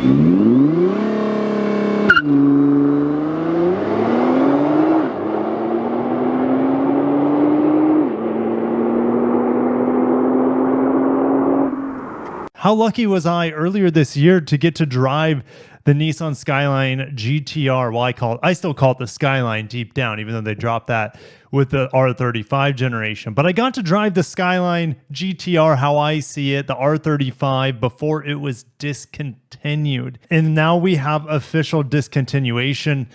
How lucky was I earlier this year to get to drive the Nissan Skyline GT-R? Well, I still call it the Skyline deep down, even though they dropped that with the R35 generation. But I got to drive the Skyline GT-R, how I see it, the R35, before it was discontinued. And now we have official discontinuation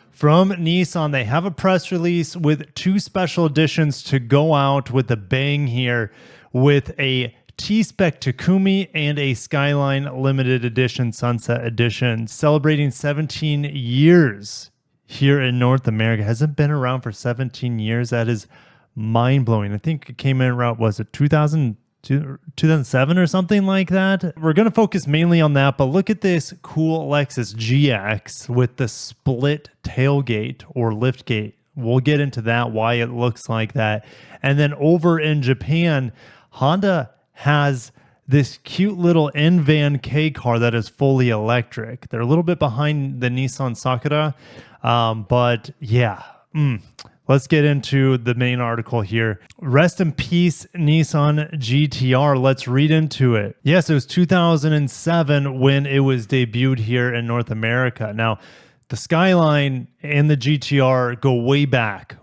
from Nissan. They have a press release with 2 special editions to go out with a bang here, with a T-spec Takumi and a Skyline limited edition Sunset edition, celebrating 17 years here in North America. Hasn't been around for 17 years. That is mind-blowing. I think it came in around, was it 2007 or something like that? We're going to focus mainly on that, but look at this cool Lexus GX with the split tailgate or liftgate. We'll get into that, why it looks like that. And then over in Japan, Honda has this cute little in-van Kei car that is fully electric. They're a little bit behind the Nissan Sakura, but yeah. Let's get into the main article here. Rest in peace, Nissan GT-R. Let's read into it. Yes, it was 2007 when it was debuted here in North America. Now, the Skyline and the GT-R go way back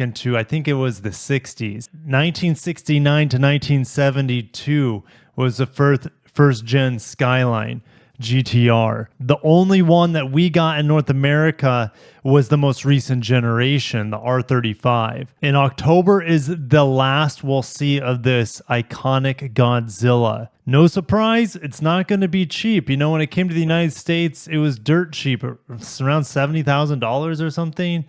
into, I think it was the 60s. 1969 to 1972 was the first gen Skyline GT-R. The only one that we got in North America was the most recent generation, the R35. In October is the last we'll see of this iconic Godzilla. No surprise, it's not going to be cheap. You know, when it came to the United States, it was dirt cheap, it's around $70,000 or something.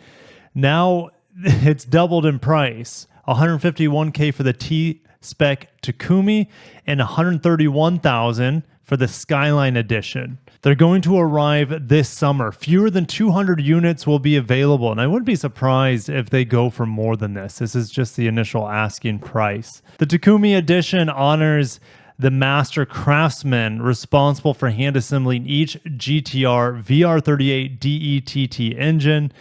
Now it's doubled in price. $151K for the T-spec Takumi and $131,000 for the Skyline edition. They're going to arrive this summer. Fewer than 200 units will be available, and I wouldn't be surprised if they go for more than this. This is just the initial asking price. The Takumi edition honors the master craftsman responsible for hand assembling each GT-R VR38 DETT engine.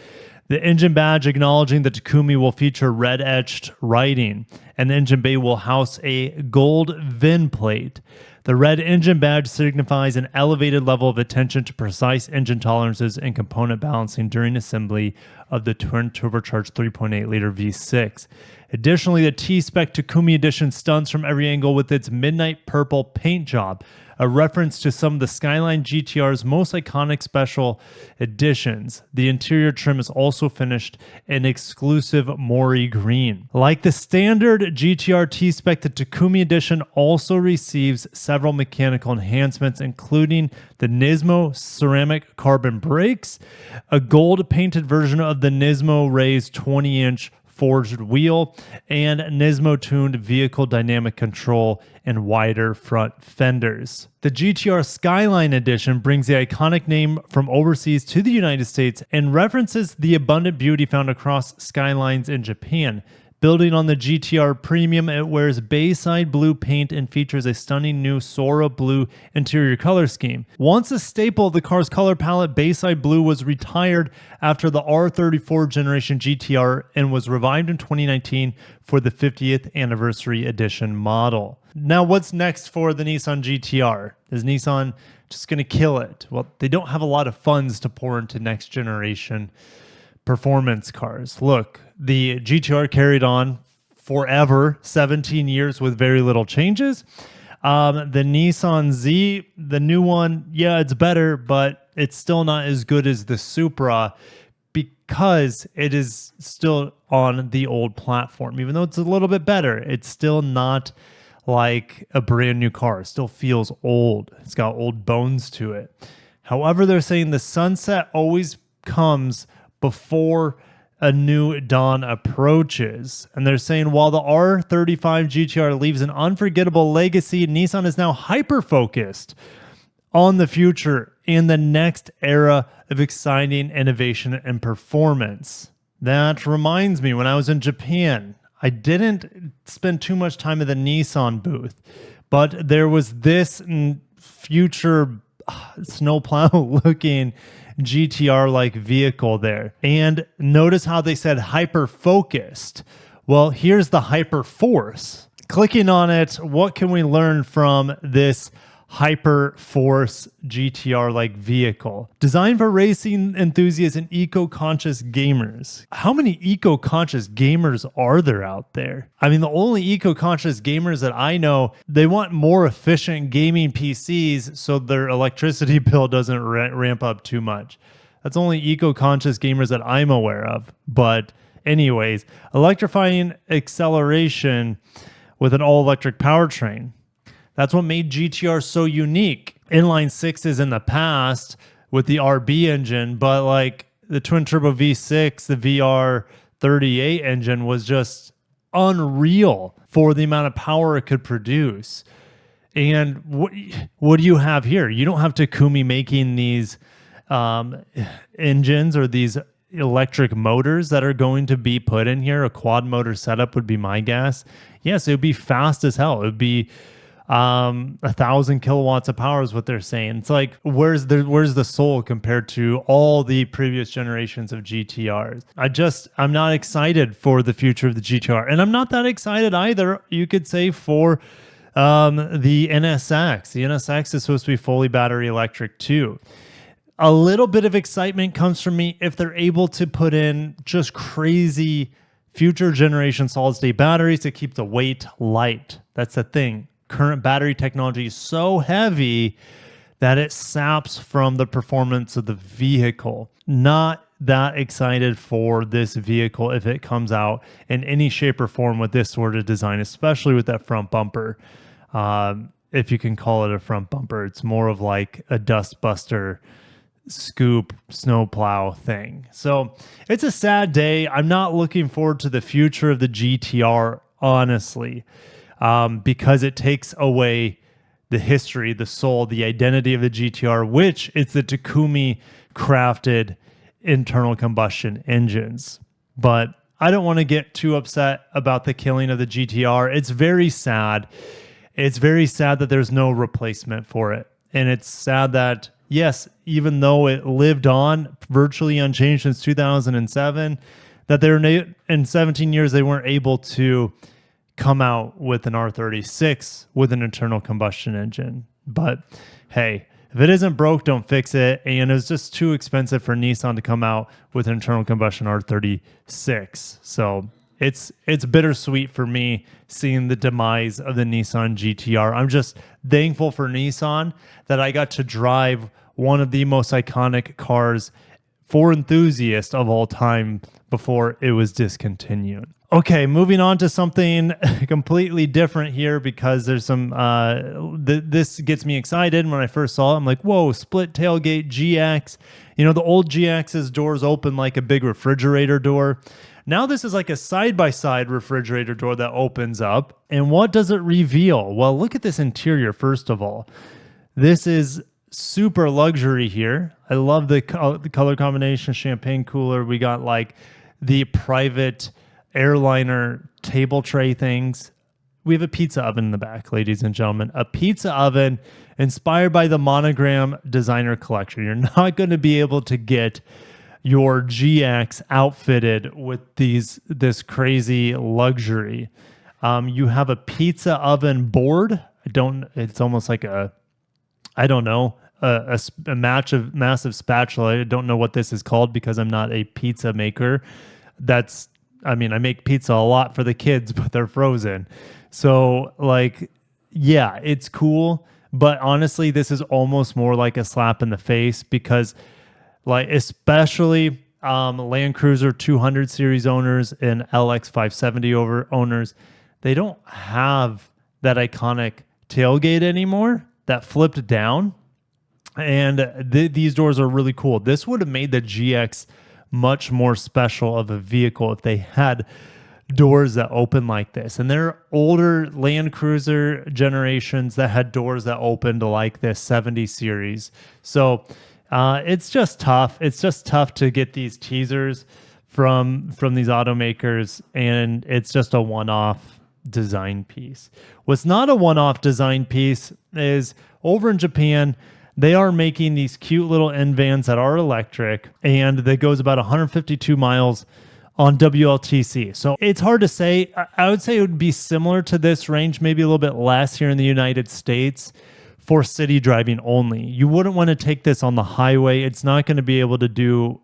The engine badge acknowledging the Takumi will feature red-etched writing, and the engine bay will house a gold VIN plate. The red engine badge signifies an elevated level of attention to precise engine tolerances and component balancing during assembly of the twin-turbocharged 3.8-liter V6. Additionally, the T-spec Takumi edition stunts from every angle with its midnight purple paint job, a reference to some of the Skyline GT-R's most iconic special editions. The interior trim is also finished in exclusive Mori green. Like the standard GT-R T-spec, the Takumi edition also receives several mechanical enhancements, including the Nismo ceramic carbon brakes, a gold-painted version of the Nismo raised 20-inch forged wheel, and Nismo-tuned vehicle dynamic control and wider front fenders. The GT-R Skyline edition brings the iconic name from overseas to the United States and references the abundant beauty found across Skylines in Japan. Building on the GT-R Premium, it wears Bayside blue paint and features a stunning new Sora blue interior color scheme. Once a staple of the car's color palette, Bayside blue was retired after the R34 generation GT-R and was revived in 2019 for the 50th anniversary edition model. Now, what's next for the Nissan GT-R? Is Nissan just going to kill it? Well, they don't have a lot of funds to pour into next generation performance cars. Look, the GT-R carried on forever, 17 years with very little changes. The Nissan Z, the new one, yeah, it's better, but it's still not as good as the Supra because it is still on the old platform. Even though it's a little bit better, it's still not like a brand new car. It still feels old. It's got old bones to it. However, they're saying the sunset always comes before a new dawn approaches. And they're saying while the R35 GT-R leaves an unforgettable legacy, Nissan is now hyper-focused on the future and the next era of exciting innovation and performance. That reminds me, when I was in Japan, I didn't spend too much time at the Nissan booth, but there was this future snowplow looking GTR like vehicle there. And notice how they said hyper focused. Well, here's the hyper force. Clicking on it, what can we learn from this hyper force GTR like vehicle? Designed for racing enthusiasts and eco-conscious gamers. How many eco-conscious gamers are there out there? I mean, the only eco-conscious gamers that I know, they want more efficient gaming PCs so their electricity bill doesn't ramp up too much. That's only eco-conscious gamers that I'm aware of. But anyways, electrifying acceleration with an all-electric powertrain. That's what made GTR so unique. Inline sixes in the past with the RB engine, but like the twin turbo V6, the VR38 engine was just unreal for the amount of power it could produce. And what do you have here? You don't have Takumi making these engines or these electric motors that are going to be put in here. A quad motor setup would be my guess. Yes, it would be fast as hell. It would be 1,000 kilowatts of power is what they're saying. It's like, where's the soul compared to all the previous generations of GTRs? I'm not excited for the future of the GTR, and I'm not that excited either. You could say for the NSX. The NSX is supposed to be fully battery electric too. A little bit of excitement comes from me if they're able to put in just crazy future generation solid state batteries to keep the weight light. That's the thing. Current battery technology is so heavy that it saps from the performance of the vehicle. Not that excited for this vehicle if it comes out in any shape or form with this sort of design, especially with that front bumper. If you can call it a front bumper, it's more of like a dust buster scoop snowplow thing. So it's a sad day. I'm not looking forward to the future of the GTR, honestly. Because it takes away the history, the soul, the identity of the GTR, which it's the Takumi crafted internal combustion engines. But I don't want to get too upset about the killing of the GTR. It's very sad. It's very sad that there's no replacement for it. And it's sad that, yes, even though it lived on virtually unchanged since 2007, that in 17 years they weren't able to come out with an R36 with an internal combustion engine. But hey, if it isn't broke, don't fix it. And it was just too expensive for Nissan to come out with an internal combustion R36. So it's bittersweet for me seeing the demise of the Nissan GT-R. I'm just thankful for Nissan that I got to drive one of the most iconic cars for enthusiasts of all time before it was discontinued. Okay, moving on to something completely different here because there's some, this gets me excited. When I first saw it, I'm like, whoa, split tailgate GX. You know, the old GX's doors open like a big refrigerator door. Now this is like a side-by-side refrigerator door that opens up. And what does it reveal? Well, look at this interior, first of all. This is super luxury here. I love the color combination, champagne cooler. We got like the private airliner table tray things. We have a pizza oven in the back, ladies and gentlemen. A pizza oven inspired by the Monogram designer collection. You're not going to be able to get your GX outfitted with this crazy luxury. You have a pizza oven board. It's almost like a massive spatula. I don't know what this is called because I'm not a pizza maker. I make pizza a lot for the kids, but they're frozen. So like, yeah, it's cool. But honestly, this is almost more like a slap in the face because like, especially Land Cruiser 200 series owners and LX 570 owners, they don't have that iconic tailgate anymore that flipped down. And these doors are really cool. This would have made the GX much more special of a vehicle if they had doors that open like this. And there are older Land Cruiser generations that had doors that opened like this 70 series. So it's just tough. It's just tough to get these teasers from these automakers, and it's just a one-off design piece. What's not a one-off design piece is over in Japan, They are making these cute little N vans that are electric, and that goes about 152 miles on WLTC. So it's hard to say. I would say it would be similar to this range, maybe a little bit less here in the United States for city driving only. You wouldn't want to take this on the highway. It's not going to be able to do,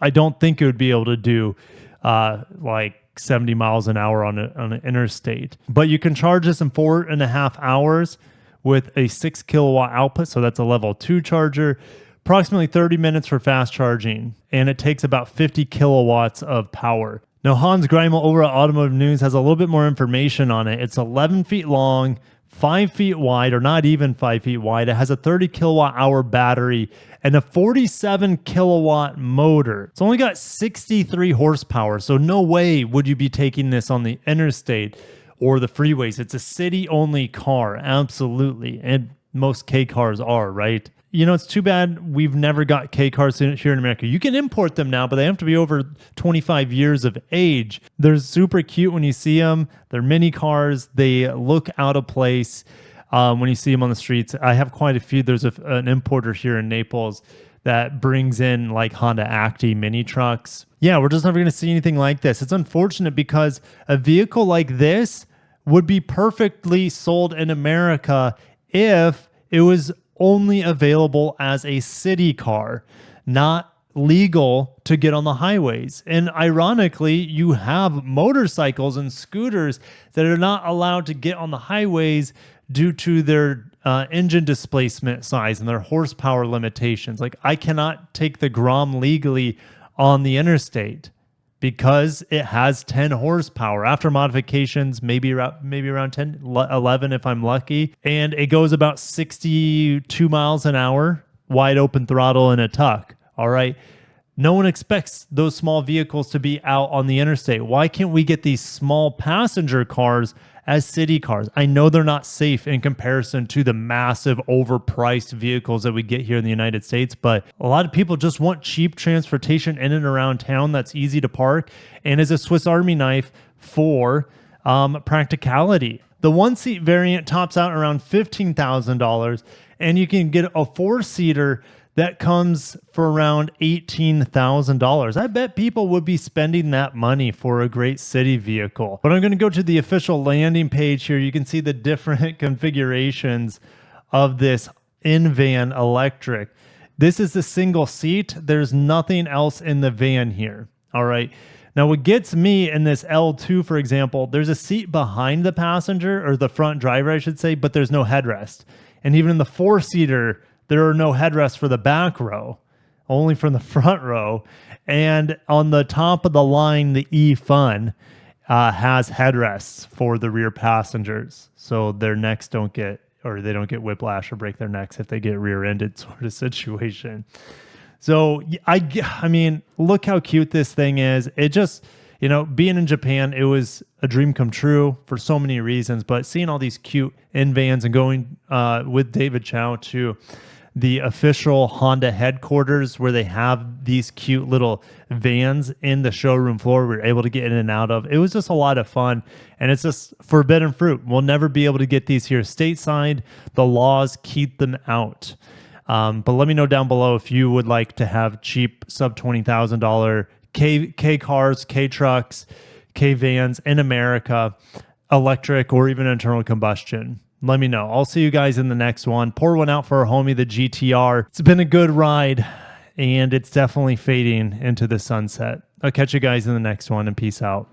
I don't think it would be able to do like 70 miles an hour on an interstate. But you can charge this in 4.5 hours with a 6 kilowatt output. So that's a level 2 charger. Approximately 30 minutes for fast charging, and it takes about 50 kilowatts of power. Now, Hans Greimel over at Automotive News has a little bit more information on it. It's 11 feet long, 5 feet wide, or not even 5 feet wide. It has a 30 kilowatt hour battery and a 47 kilowatt motor. It's only got 63 horsepower, so no way would you be taking this on the interstate or the freeways. It's a city-only car, absolutely, and most Kei cars are, right? You know, it's too bad we've never got Kei cars here in America. You can import them now, but they have to be over 25 years of age. They're super cute when you see them. They're mini cars. They look out of place when you see them on the streets. I have quite a few. There's an importer here in Naples that brings in like Honda Acti mini trucks. Yeah, we're just never going to see anything like this. It's unfortunate because a vehicle like this would be perfectly sold in America if it was only available as a city car, not legal to get on the highways. And ironically, you have motorcycles and scooters that are not allowed to get on the highways due to their engine displacement size and their horsepower limitations. Like, I cannot take the Grom legally on the interstate because it has 10 horsepower. After modifications, maybe around 10, 11 if I'm lucky. And it goes about 62 miles an hour, wide open throttle and a tuck. All right. No one expects those small vehicles to be out on the interstate. Why can't we get these small passenger cars as city cars? I know they're not safe in comparison to the massive overpriced vehicles that we get here in the United States, but a lot of people just want cheap transportation in and around town that's easy to park and is a Swiss Army knife for practicality. The one-seat variant tops out around $15,000, and you can get a four-seater that comes for around $18,000. I bet people would be spending that money for a great city vehicle. But I'm going to go to the official landing page here. You can see the different configurations of this in-van electric. This is the single seat. There's nothing else in the van here. All right. Now, what gets me in this L2, for example, there's a seat behind the passenger, or the front driver, I should say, but there's no headrest. And even in the four-seater, there are no headrests for the back row, only from the front row. And on the top of the line, the E-Fun has headrests for the rear passengers, so their necks don't get, or they don't get whiplash or break their necks if they get rear-ended sort of situation. So I mean, look how cute this thing is. It just, you know, being in Japan, it was a dream come true for so many reasons. But seeing all these cute in-vans and going with David Chow to the official Honda headquarters where they have these cute little vans in the showroom floor we were able to get in and out of. It was just a lot of fun, and it's just forbidden fruit. We'll never be able to get these here stateside. The laws keep them out. But let me know down below if you would like to have cheap sub $20,000 Kei cars, Kei trucks, Kei vans in America, electric or even internal combustion. Let me know. I'll see you guys in the next one. Pour one out for our homie, the GT-R. It's been a good ride, and it's definitely fading into the sunset. I'll catch you guys in the next one, and peace out.